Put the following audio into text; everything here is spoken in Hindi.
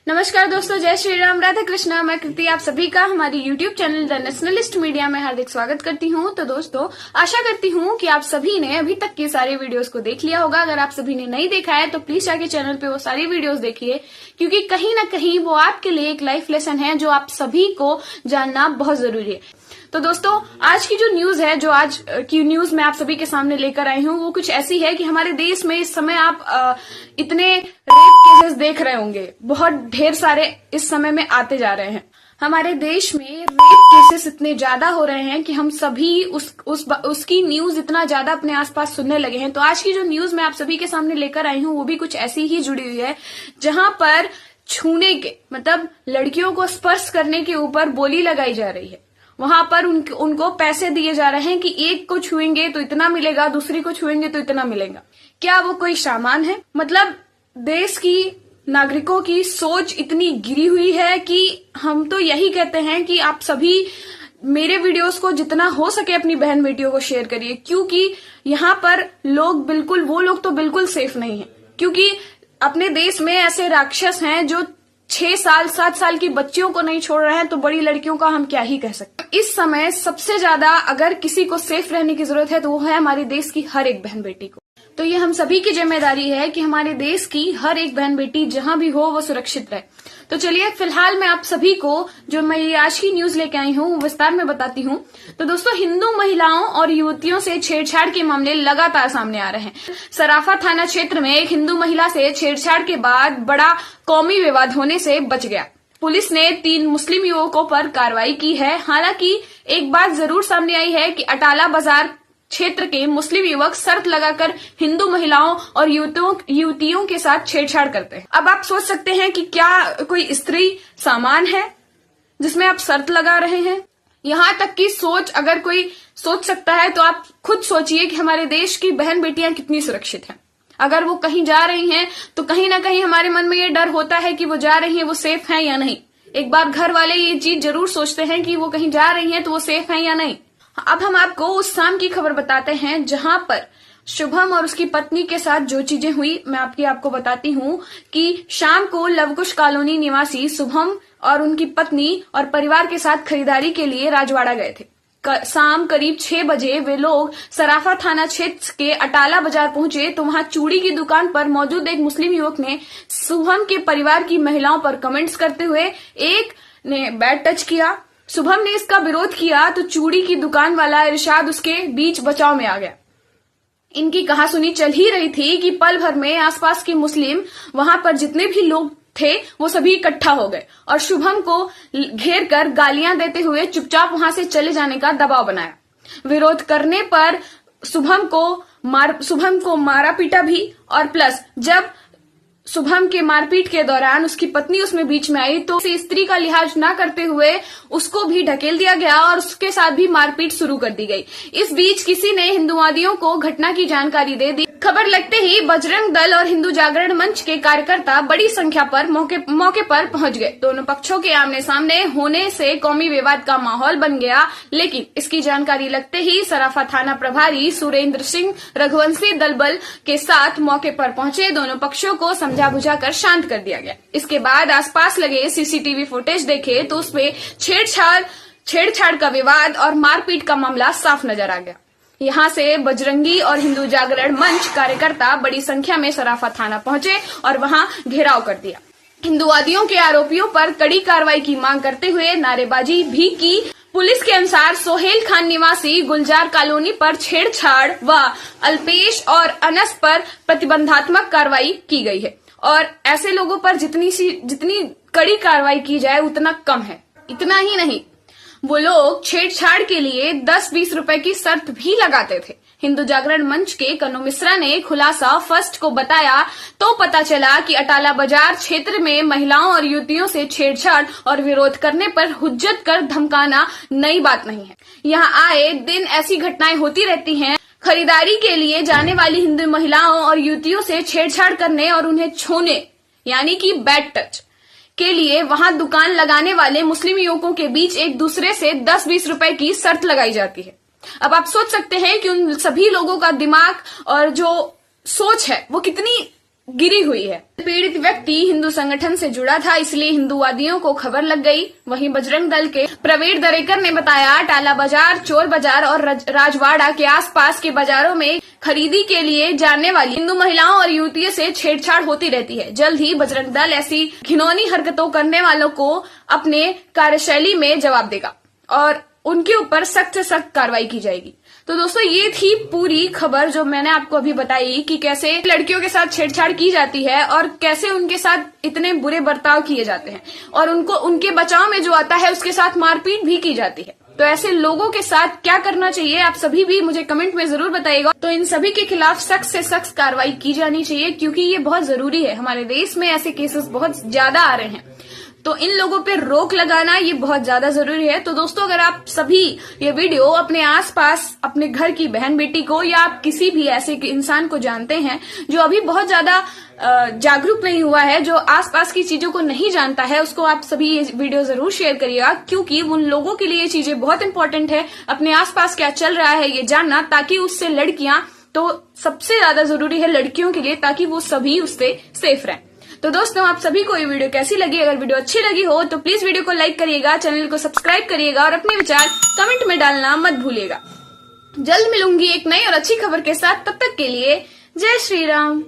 नमस्कार दोस्तों, जय श्री राम, राधा कृष्णा। मैं कृति आप सभी का हमारी YouTube channel the nationalist media में हार्दिक स्वागत करती हूं। तो दोस्तों, आशा करती हूं कि आप सभी ने अभी तक के सारे वीडियोस को देख लिया होगा। अगर आप सभी ने नहीं देखा है तो प्लीज जाके चैनल पे वो सारी वीडियोस देखिए, क्योंकि कहीं ना कहीं वो आपके लिए एक लाइफ लेसन है जो आप सभी को जानना बहुत जरूरी है। तो दोस्तों, आज की जो न्यूज है, जो आज की न्यूज मैं आप सभी के सामने लेकर आई हूँ, वो कुछ ऐसी है कि हमारे देश में इस समय आप इतने रेप केसेस देख रहे होंगे, बहुत ढेर सारे इस समय में आते जा रहे हैं। हमारे देश में रेप केसेस इतने ज्यादा हो रहे हैं कि हम सभी उसकी न्यूज इतना ज्यादा अपने आसपास सुनने लगे हैं। तो आज की जो न्यूज मैं आप सभी के सामने लेकर आई हूँ, वो भी कुछ ऐसी ही जुड़ी हुई है, जहां पर छूने के मतलब लड़कियों को स्पर्श करने के ऊपर बोली लगाई जा रही है। वहां पर उनको पैसे दिए जा रहे हैं कि एक को छुएंगे तो इतना मिलेगा, दूसरी को छुएंगे तो इतना मिलेगा। क्या वो कोई सामान है? मतलब देश की नागरिकों की सोच इतनी गिरी हुई है कि हम तो यही कहते हैं कि आप सभी मेरे वीडियोस को जितना हो सके अपनी बहन बेटियों को शेयर करिए, क्योंकि यहाँ पर वो लोग तो बिल्कुल सेफ नहीं है। क्योंकि अपने देश में ऐसे राक्षस हैं जो 6 साल 7 साल की बच्चियों को नहीं छोड़ रहे हैं, तो बड़ी लड़कियों का हम क्या ही कह सकते हैं। इस समय सबसे ज्यादा अगर किसी को सेफ रहने की जरूरत है तो वो है हमारे देश की हर एक बहन बेटी को। तो ये हम सभी की जिम्मेदारी है कि हमारे देश की हर एक बहन बेटी जहां भी हो वो सुरक्षित रहे। तो चलिए, फिलहाल मैं आप सभी को जो मैं ये आज की न्यूज लेके आई हूँ विस्तार में बताती हूँ। तो दोस्तों, हिंदू महिलाओं और युवतियों से छेड़छाड़ के मामले लगातार सामने आ रहे हैं। सराफा थाना क्षेत्र में एक हिंदू महिला से छेड़छाड़ के बाद बड़ा कौमी विवाद होने से बच गया। पुलिस ने 3 मुस्लिम युवकों पर कार्रवाई की है। हालांकि एक बात जरूर सामने आई है कि अटाला बाजार क्षेत्र के मुस्लिम युवक शर्त लगाकर हिंदू महिलाओं और युवतियों के साथ छेड़छाड़ करते हैं। अब आप सोच सकते हैं कि क्या कोई स्त्री सामान है जिसमें आप शर्त लगा रहे हैं? यहाँ तक की सोच अगर कोई सोच सकता है तो आप खुद सोचिए कि हमारे देश की बहन बेटियां कितनी सुरक्षित हैं। अगर वो कहीं जा रही हैं तो कहीं ना कहीं हमारे मन में ये डर होता है कि वो जा रही हैं, वो सेफ हैं या नहीं। एक बार घर वाले ये चीज जरूर सोचते हैं कि वो कहीं जा रही हैं तो वो सेफ हैं या नहीं। अब हम आपको उस शाम की खबर बताते हैं जहां पर शुभम और उसकी पत्नी के साथ जो चीजें हुई मैं आपको बताती हूँ कि शाम को लवकुश कॉलोनी निवासी शुभम और उनकी पत्नी और परिवार के साथ खरीदारी के लिए राजवाड़ा गए थे। शाम करीब 6 बजे वे लोग सराफा थाना क्षेत्र के अटाला बाजार पहुंचे तो वहां चूड़ी की दुकान पर मौजूद एक मुस्लिम युवक ने शुभम के परिवार की महिलाओं पर कमेंट्स करते हुए एक ने बैड टच किया। शुभम ने इसका विरोध किया तो चूड़ी की दुकान वाला इरशाद उसके बीच बचाव में आ गया। इनकी कहासुनी चल ही रही थी कि पल भर में आसपास के मुस्लिम वहां पर जितने भी लोग थे वो सभी इकट्ठा हो गए और शुभम को घेर कर गालियां देते हुए चुपचाप वहां से चले जाने का दबाव बनाया। विरोध करने पर शुभम को मारा पीटा भी, और प्लस जब शुभम के मारपीट के दौरान उसकी पत्नी उसमें बीच में आई तो उसे स्त्री का लिहाज न करते हुए उसको भी ढकेल दिया गया और उसके साथ भी मारपीट शुरू कर दी गई। इस बीच किसी ने हिंदुवादियों को घटना की जानकारी दे दी। खबर लगते ही बजरंग दल और हिंदू जागरण मंच के कार्यकर्ता बड़ी संख्या पर मौके पर पहुंच गए। दोनों पक्षों के आमने सामने होने से कौमी विवाद का माहौल बन गया, लेकिन इसकी जानकारी लगते ही सराफा थाना प्रभारी सुरेंद्र सिंह रघुवंशी दलबल के साथ मौके पर पहुंचे। दोनों पक्षों को समझा बुझाकर शांत कर दिया गया। इसके बाद आसपास लगे सीसीटीवी फुटेज देखे तो उसमें छेड़छाड़ का विवाद और मारपीट का मामला साफ नजर आ गया। यहाँ से बजरंगी और हिंदू जागरण मंच कार्यकर्ता बड़ी संख्या में सराफा थाना पहुंचे और वहां घेराव कर दिया। हिंदुवादियों के आरोपियों पर कड़ी कार्रवाई की मांग करते हुए नारेबाजी भी की। पुलिस के अनुसार सोहेल खान निवासी गुलजार कॉलोनी पर छेड़छाड़ व अल्पेश और अनस पर प्रतिबंधात्मक कार्रवाई की गई है और ऐसे लोगों पर जितनी कड़ी कार्रवाई की जाए उतना कम है। इतना ही नहीं, वो लोग छेड़छाड़ के लिए 10-20 रुपए की शर्त भी लगाते थे। हिंदू जागरण मंच के कन्नू मिश्रा ने खुलासा फर्स्ट को बताया तो पता चला कि अटाला बाजार क्षेत्र में महिलाओं और युवतियों से छेड़छाड़ और विरोध करने पर हुज्जत कर धमकाना नई बात नहीं है। यहाँ आए दिन ऐसी घटनाएं होती रहती हैं। खरीदारी के लिए जाने वाली हिंदू महिलाओं और युवतियों से छेड़छाड़ करने और उन्हें छूने यानी कि बैड टच के लिए वहां दुकान लगाने वाले मुस्लिम युवकों के बीच एक दूसरे से 10-20 रुपए की शर्त लगाई जाती है। अब आप सोच सकते हैं कि उन सभी लोगों का दिमाग और जो सोच है वो कितनी गिरी हुई है। पीड़ित व्यक्ति हिंदू संगठन से जुड़ा था, इसलिए हिंदूवादियों को खबर लग गई। वहीं बजरंग दल के प्रवीण दरेकर ने बताया, टाला बाजार, चोर बाजार और राजवाड़ा के आसपास के बाजारों में खरीदी के लिए जाने वाली हिंदू महिलाओं और युवतियों से छेड़छाड़ होती रहती है। जल्द ही बजरंग दल ऐसी घिनौनी हरकतों करने वालों को अपने कार्यशैली में जवाब देगा और उनके ऊपर सख्त से सख्त कार्रवाई की जाएगी। तो दोस्तों, ये थी पूरी खबर जो मैंने आपको अभी बताई कि कैसे लड़कियों के साथ छेड़छाड़ की जाती है और कैसे उनके साथ इतने बुरे बर्ताव किए जाते हैं और उनको उनके बचाव में जो आता है उसके साथ मारपीट भी की जाती है। तो ऐसे लोगों के साथ क्या करना चाहिए, आप सभी भी मुझे कमेंट में जरूर बताइएगा। तो इन सभी के खिलाफ सख्त से सख्त कार्रवाई की जानी चाहिए, क्योंकि ये बहुत जरूरी है। हमारे देश में ऐसे केसेस बहुत ज्यादा आ रहे हैं, तो इन लोगों पे रोक लगाना ये बहुत ज्यादा जरूरी है। तो दोस्तों, अगर आप सभी ये वीडियो अपने आसपास अपने घर की बहन बेटी को या आप किसी भी ऐसे इंसान को जानते हैं जो अभी बहुत ज्यादा जागरूक नहीं हुआ है, जो आसपास की चीजों को नहीं जानता है, उसको आप सभी ये वीडियो जरूर शेयर करिएगा, क्योंकि उन लोगों के लिए ये चीजें बहुत इंपॉर्टेंट है। अपने आसपास क्या चल रहा है ये जानना, ताकि उससे लड़कियां, तो सबसे ज्यादा जरूरी है लड़कियों के लिए, ताकि वो सभी उससे सेफ रहें। तो दोस्तों, आप सभी को ये वीडियो कैसी लगी? अगर वीडियो अच्छी लगी हो तो प्लीज वीडियो को लाइक करिएगा, चैनल को सब्सक्राइब करिएगा और अपने विचार कमेंट में डालना मत भूलिएगा। जल्द मिलूंगी एक नई और अच्छी खबर के साथ, तब तक के लिए जय श्री राम।